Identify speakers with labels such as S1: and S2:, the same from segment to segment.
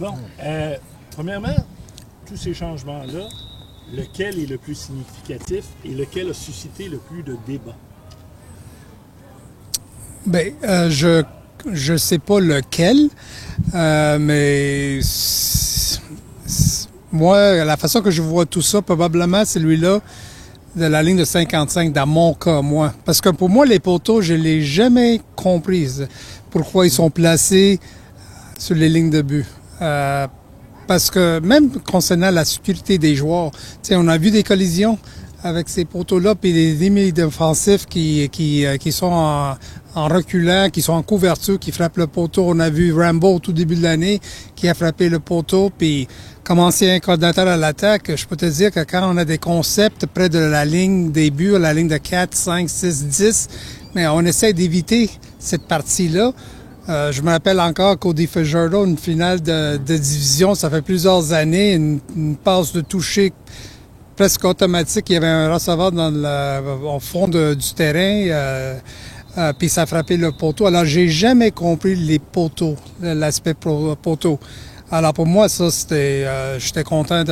S1: Bon, premièrement, tous ces changements-là, lequel est le plus significatif et lequel a suscité le plus de débats?
S2: Ben, je sais pas lequel, mais moi, la façon que je vois tout ça, probablement celui-là de la ligne de 55 dans mon cas, moi. Parce que pour moi, les poteaux, je l'ai jamais comprise. Pourquoi ils sont placés sur les lignes de but. Parce que même concernant la sécurité des joueurs, on a vu des collisions avec ces poteaux-là, puis des lignes défensifs qui sont en reculant, qui sont en couverture, qui frappent le poteau. On a vu Rambo au tout début de l'année qui a frappé le poteau, puis comme ancien coordinateur à l'attaque, je peux te dire que quand on a des concepts près de la ligne des buts, la ligne de 4, 5, 6, 10, mais on essaie d'éviter cette partie-là. Je me rappelle encore Cody Fajardo, une finale de division, ça fait plusieurs années, une passe de toucher presque automatique. Il y avait un receveur au fond du terrain, puis ça a frappé le poteau. Alors, j'ai jamais compris les poteaux, l'aspect poteau. Alors, pour moi, ça, j'étais content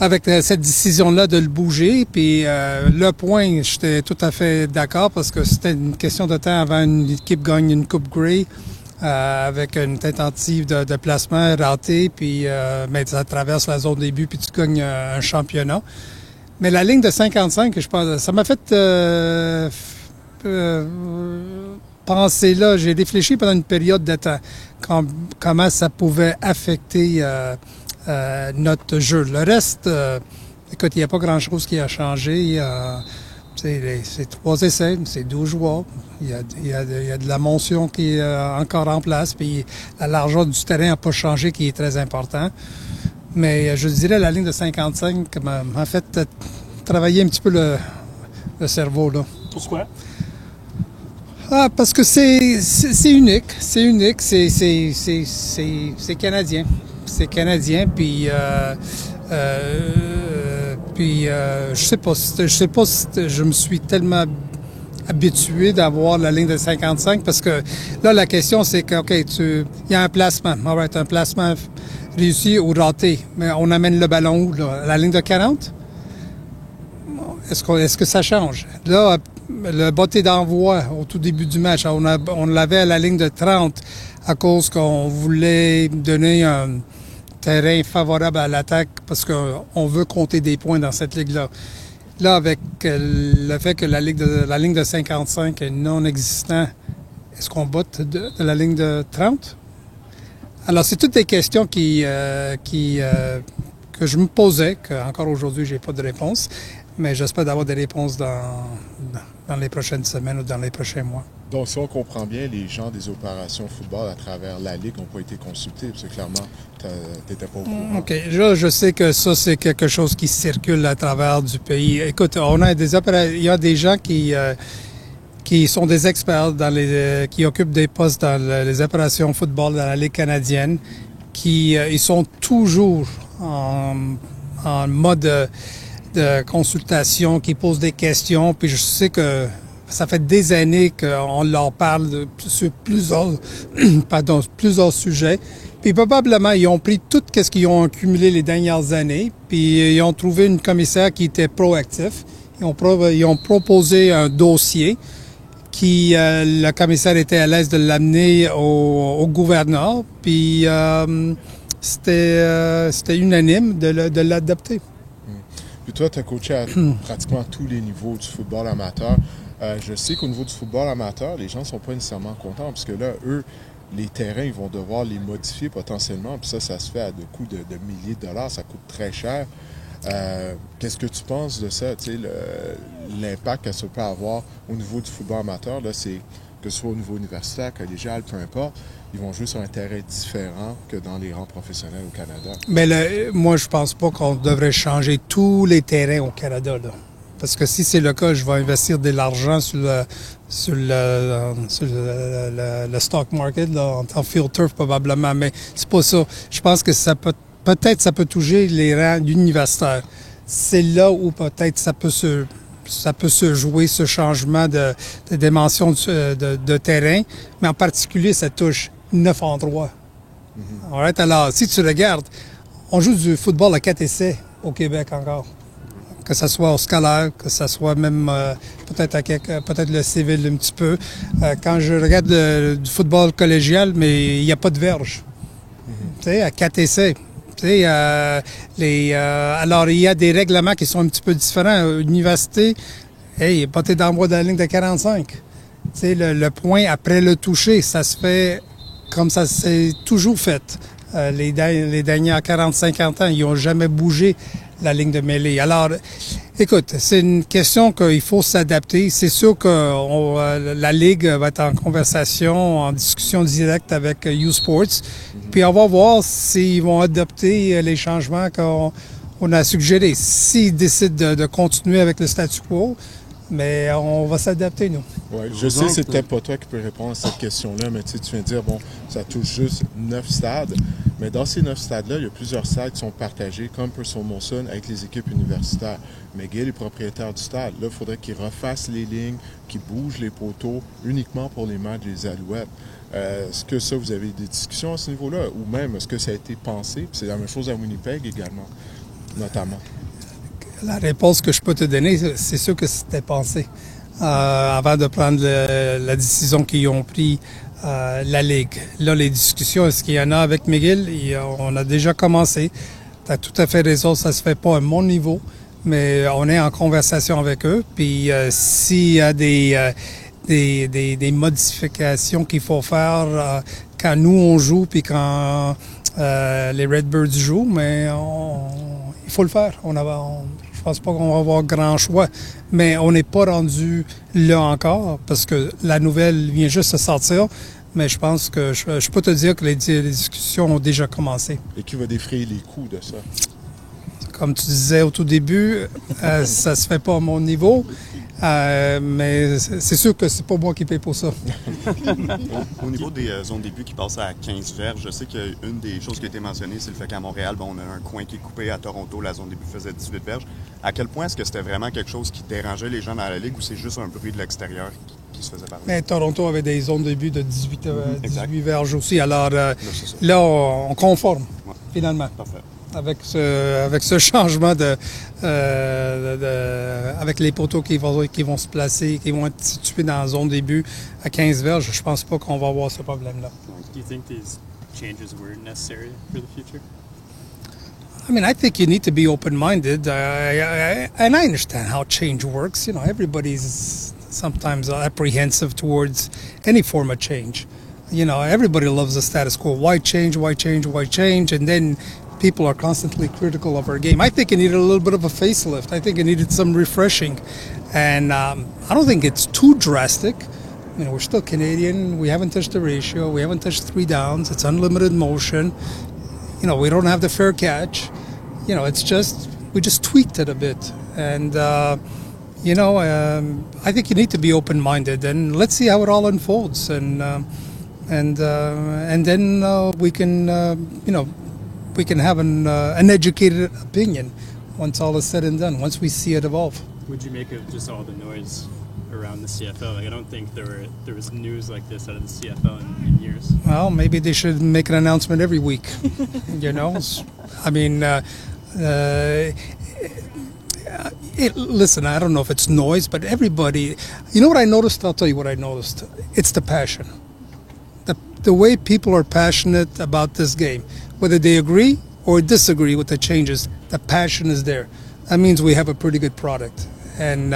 S2: avec cette décision-là de le bouger. Puis le point, j'étais tout à fait d'accord parce que c'était une question de temps avant une équipe gagne une Coupe Grey avec une tentative de placement ratée, puis mais ça traverse la zone des buts puis tu gagnes un championnat. Mais la ligne de 55, je pense, ça m'a fait penser là. J'ai réfléchi pendant une période de temps comment ça pouvait affecter notre jeu. Le reste, écoute, il n'y a pas grand-chose qui a changé. C'est 3 essais, c'est 12 joueurs. Il y a de la motion qui est encore en place, puis la largeur du terrain n'a pas changé, qui est très important. Mais je dirais la ligne de 55 m'a fait travailler un petit peu le cerveau, là.
S1: Pourquoi?
S2: Ah, parce que c'est unique. C'est unique. C'est canadien. C'est canadien, puis je sais pas si je me suis tellement habitué d'avoir la ligne de 55 parce que là la question c'est que OK, il y a un placement, alright, un placement réussi ou raté, mais on amène le ballon où là? La ligne de 40? Est-ce que ça change? Là, le botté d'envoi au tout début du match, on l'avait à la ligne de 30 à cause qu'on voulait donner un terrain favorable à l'attaque parce qu'on veut compter des points dans cette ligue-là. Là, avec le fait que la ligne de 55 est non existante, est-ce qu'on botte de la ligne de 30? Alors, c'est toutes des questions que je me posais, qu'encore aujourd'hui, j'ai pas de réponse, mais j'espère d'avoir des réponses dans les prochaines semaines ou dans les prochains mois.
S3: Donc, si on comprend bien, les gens des opérations football à travers la Ligue n'ont pas été consultés, parce que clairement, tu n'étais pas au courant.
S2: OK. Je sais que ça, c'est quelque chose qui circule à travers du pays. Écoute, il y a des gens qui sont des experts qui occupent des postes dans les opérations football dans la Ligue canadienne, ils sont toujours en mode de consultation, qui posent des questions, puis je sais que ça fait des années qu'on leur parle sur plusieurs sujets. Puis probablement, ils ont pris tout ce qu'ils ont accumulé les dernières années, puis ils ont trouvé une commissaire qui était proactif. Ils ont proposé un dossier qui, le commissaire était à l'aise de l'amener au gouverneur, puis c'était unanime de l'adopter.
S3: Puis toi, tu as coaché à pratiquement tous les niveaux du football amateur. Je sais qu'au niveau du football amateur, les gens ne sont pas nécessairement contents parce que là, eux, les terrains, ils vont devoir les modifier potentiellement. Puis ça se fait à de coûts de milliers de dollars. Ça coûte très cher. Qu'est-ce que tu penses de ça? L'impact que ça peut avoir au niveau du football amateur, là, c'est que ce soit au niveau universitaire, collégial, peu importe, ils vont jouer sur un terrain différent que dans les rangs professionnels au Canada.
S2: Mais moi, je pense pas qu'on devrait changer tous les terrains au Canada, là. Parce que si c'est le cas, je vais investir de l'argent sur le stock market, là, en field turf probablement, mais c'est pas ça. Je pense que peut-être ça peut toucher les rangs universitaires. C'est là où peut-être ça peut se jouer, ce changement de dimension de terrain, mais en particulier, ça touche 9 endroits. All right? Alors, si tu regardes, on joue du football à 4 essais au Québec encore. Que ce soit au scolaire, que ce soit même peut-être le civil un petit peu. Quand je regarde du football collégial, mais il n'y a pas de verge. Tu sais, à 4 essais. Tu sais, alors, il y a des règlements qui sont un petit peu différents. À l'université, hey, pas dans le bois de la ligne de 45. Tu sais, le point après le toucher, ça se fait comme ça s'est toujours fait. Les derniers 40-50 ans, ils n'ont jamais bougé la ligne de mêlée. Alors, écoute, c'est une question qu'il faut s'adapter. C'est sûr que la Ligue va être en conversation, en discussion directe avec U-Sports. Puis on va voir s'ils vont adopter les changements qu'on a suggérés. S'ils décident de continuer avec le statu quo, mais on va s'adapter, nous.
S3: Ouais, je sais que c'est peut-être pas toi qui peux répondre à cette question-là, mais tu viens de dire, bon, ça touche juste 9 stades. Mais dans ces 9 stades-là, il y a plusieurs stades qui sont partagés, comme Purcell Molson, avec les équipes universitaires. McGill est propriétaire du stade. Là, il faudrait qu'il refasse les lignes, qu'il bouge les poteaux uniquement pour les matchs des Alouettes. Est-ce que ça, vous avez des discussions à ce niveau-là? Ou même, est-ce que ça a été pensé? Puis c'est la même chose à Winnipeg également, notamment.
S2: La réponse que je peux te donner, c'est sûr que c'était pensé avant de prendre la décision qu'ils ont pris la Ligue. Là, les discussions, est-ce qu'il y en a avec McGill? On a déjà commencé. Tu as tout à fait raison, ça se fait pas à mon niveau, mais on est en conversation avec eux. Puis s'il y a des modifications qu'il faut faire quand nous on joue, puis quand les Redbirds jouent, mais il faut le faire. Je pense pas qu'on va avoir grand choix, mais on n'est pas rendu là encore parce que la nouvelle vient juste de sortir. Mais je pense que je peux te dire que les discussions ont déjà commencé.
S3: Et qui va défrayer les coûts de ça?
S2: Comme tu disais au tout début, ça se fait pas à mon niveau. Mais c'est sûr que c'est pas moi qui paye pour ça.
S4: Au niveau des zones début qui passent à 15 verges, je sais qu'une des choses qui a été mentionnée, c'est le fait qu'à Montréal, on a un coin qui est coupé. À Toronto, la zone début faisait 18 verges. À quel point est-ce que c'était vraiment quelque chose qui dérangeait les gens dans la Ligue ou c'est juste un bruit de l'extérieur qui se faisait parler? Mais
S2: Toronto avait des zones début de 18 verges aussi. Alors là, on conforme, finalement.
S4: Parfait.
S2: Avec ce changement avec les poteaux qui vont se placer, qui vont être situés dans la zone début à 15 verges, je pense pas qu'on va avoir ce problème-là.
S5: Do you think these changes were necessary for the future?
S2: I mean, I think you need to be open-minded, and I understand how change works. You know, everybody's sometimes apprehensive towards any form of change. You know, everybody loves the status quo. Why change? Why change? Why change? And then people are constantly critical of our game. I think it needed a little bit of a facelift. I think it needed some refreshing. And I don't think it's too drastic. You know, we're still Canadian. We haven't touched the ratio. We haven't touched 3 downs. It's unlimited motion. You know, we don't have the fair catch. You know, we just tweaked it a bit. And, you know, I think you need to be open-minded. And let's see how it all unfolds. And then we can, you know, we can have an educated opinion once all is said and done, once we see it evolve.
S5: Would you make of just all the noise around the CFL? Like, I don't think there was news like this out of the CFL in years.
S2: Well, maybe they should make an announcement every week. You know, I mean, listen, I don't know if it's noise, but everybody. You know what I noticed? I'll tell you what I noticed. It's the passion. The way people are passionate about this game. Whether they agree or disagree with the changes, the passion is there. That means we have a pretty good product. And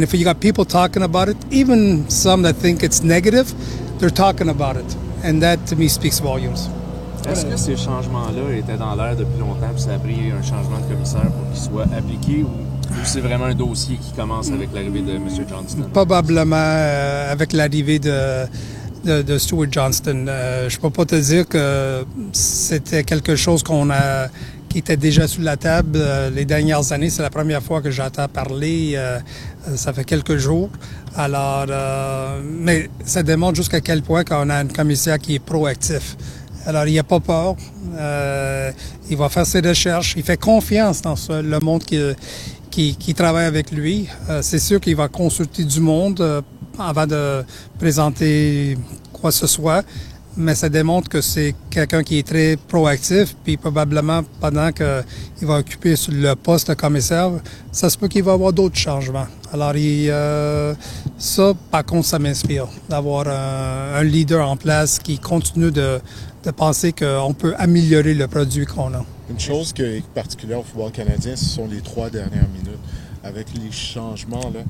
S2: if you got people talking about it, even some that think it's negative, they're talking about it. And that, to me, speaks volumes.
S6: Est-ce que ces changements-là étaient dans l'air depuis longtemps puis ça a pris un changement de commissaire pour qu'ils soient appliqués ou c'est vraiment un dossier qui commence avec l'arrivée de M. Johnston?
S2: Probablement avec l'arrivée de Stuart Johnston. Je peux pas te dire que c'était quelque chose qui était déjà sous la table les dernières années. C'est la première fois que j'entends parler. Ça fait quelques jours. Alors, mais ça démontre jusqu'à quel point qu'on a un commissaire qui est proactif. Alors, il n'a pas peur. Il va faire ses recherches. Il fait confiance dans le monde qui travaille avec lui. C'est sûr qu'il va consulter du monde avant de présenter quoi que ce soit. mais ça démontre que c'est quelqu'un qui est très proactif, puis probablement pendant qu'il va occuper le poste de commissaire, ça se peut qu'il va y avoir d'autres changements. Alors, ça, par contre, ça m'inspire, d'avoir un leader en place qui continue de penser qu'on peut améliorer le produit qu'on a.
S3: Une chose qui est particulière au football canadien, ce sont les 3 dernières minutes. Avec les changements, là,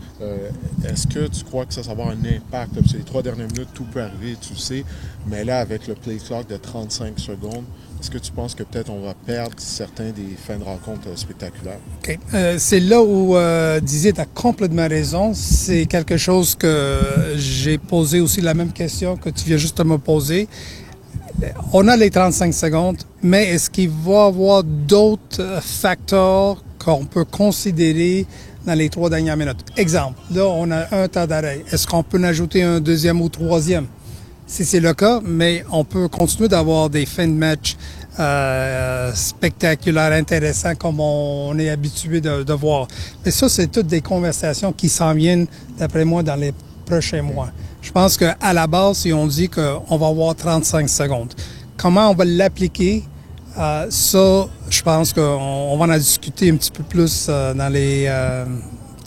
S3: est-ce que tu crois que ça va avoir un impact? Parce que les 3 dernières minutes, tout peut arriver, tu le sais. Mais là, avec le play clock de 35 secondes, est-ce que tu penses que peut-être on va perdre certains des fins de rencontre spectaculaires?
S2: Okay. C'est là où Didier a complètement raison. C'est quelque chose que j'ai posé aussi la même question que tu viens juste de me poser. On a les 35 secondes, mais est-ce qu'il va y avoir d'autres facteurs qu'on peut considérer dans les 3 dernières minutes? Exemple, là, on a un temps d'arrêt. Est-ce qu'on peut en ajouter un deuxième ou troisième? Si c'est le cas, mais on peut continuer d'avoir des fins de match spectaculaires, intéressants, comme on est habitué de voir. Mais ça, c'est toutes des conversations qui s'en viennent, d'après moi, dans les prochains mois. Je pense qu'à la base, si on dit qu'on va avoir 35 secondes, comment on va l'appliquer? Ça, je pense qu'on va en discuter un petit peu plus dans les,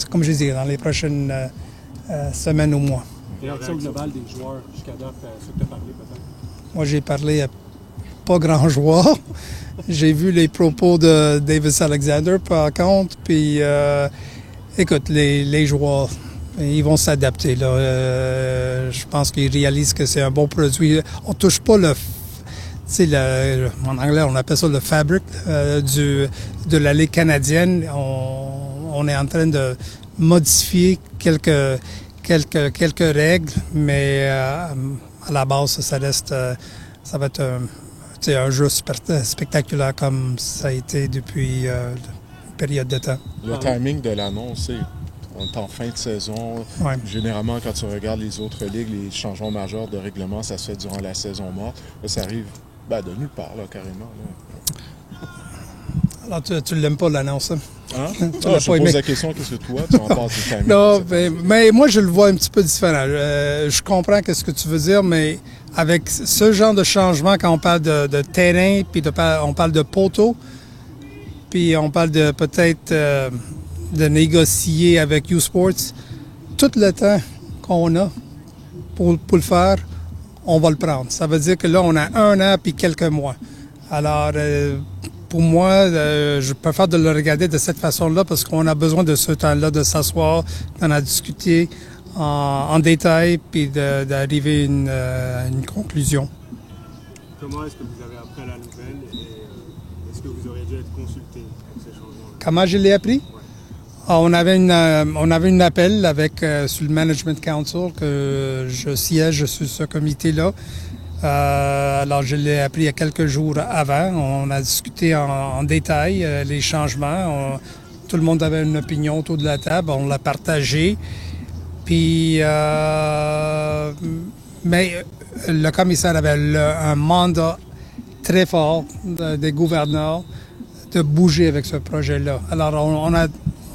S2: comme je dis, dans les prochaines semaines ou mois.
S7: Réaction globale des joueurs jusqu'à date, ce que tu as parlé peut-être?
S2: Moi, j'ai parlé à pas grand joueur. J'ai vu les propos de Davis Alexander, par contre, puis écoute, les joueurs, ils vont s'adapter. Je pense qu'ils réalisent que c'est un bon produit. On touche pas en anglais, on appelle ça le fabric de la Ligue canadienne. On est en train de modifier quelques règles, mais à la base, ça va être un jeu spectaculaire comme ça a été depuis une période de temps.
S3: Le timing de l'annonce, on est en fin de saison.
S2: Ouais.
S3: Généralement, quand tu regardes les autres ligues, les changements majeurs de règlement, ça se fait durant la saison morte. Là, ça arrive de nulle part, là, carrément. Là.
S2: Alors, tu l'aimes pas, l'annonce, hein?
S3: Je pose la question, qu'est-ce que toi, tu en penses du timing?
S2: Non, mais moi, je le vois un petit peu différent. Je comprends ce que tu veux dire, mais avec ce genre de changement, quand on parle de terrain, puis on parle de poteau, puis on parle de peut-être de négocier avec U-Sports, tout le temps qu'on a pour le faire, on va le prendre. Ça veut dire que là, on a 1 an puis quelques mois. Alors, pour moi, je préfère de le regarder de cette façon-là parce qu'on a besoin de ce temps-là, de s'asseoir, d'en discuter en détail puis d'arriver à une conclusion.
S7: Comment est-ce que vous avez appris la nouvelle et est-ce que vous auriez dû être consulté avec ces changements-là?
S2: Comment je l'ai appris? Ouais. On avait une appel avec sur le Management Council que je siège sur ce comité-là. Alors, je l'ai appris il y a quelques jours avant. On a discuté en détail les changements. Tout le monde avait une opinion autour de la table. On l'a partagé. Puis, mais le commissaire avait un mandat très fort des gouverneurs de bouger avec ce projet-là. Alors,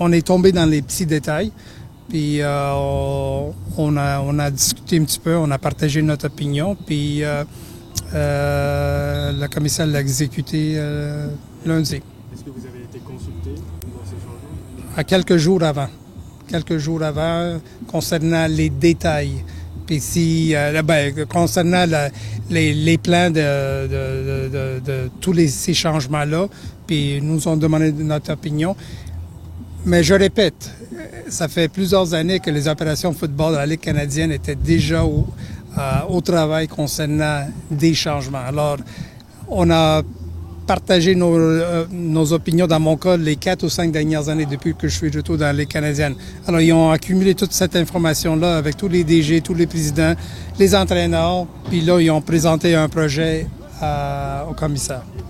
S2: on est tombé dans les petits détails. Puis on a discuté un petit peu, on a partagé notre opinion, puis le commissaire l'a exécuté lundi.
S7: Est-ce que vous avez été consulté dans ces changements?
S2: À quelques jours avant, concernant les détails. Puis concernant les plans de tous ces changements-là, puis ils nous ont demandé notre opinion. Mais je répète, ça fait plusieurs années que les opérations de football de la Ligue canadienne étaient déjà au travail concernant des changements. Alors, on a partagé nos opinions, dans mon cas, les 4 ou 5 dernières années depuis que je suis de retour dans la Ligue canadienne. Alors, ils ont accumulé toute cette information-là avec tous les DG, tous les présidents, les entraîneurs, puis là, ils ont présenté un projet au commissaire.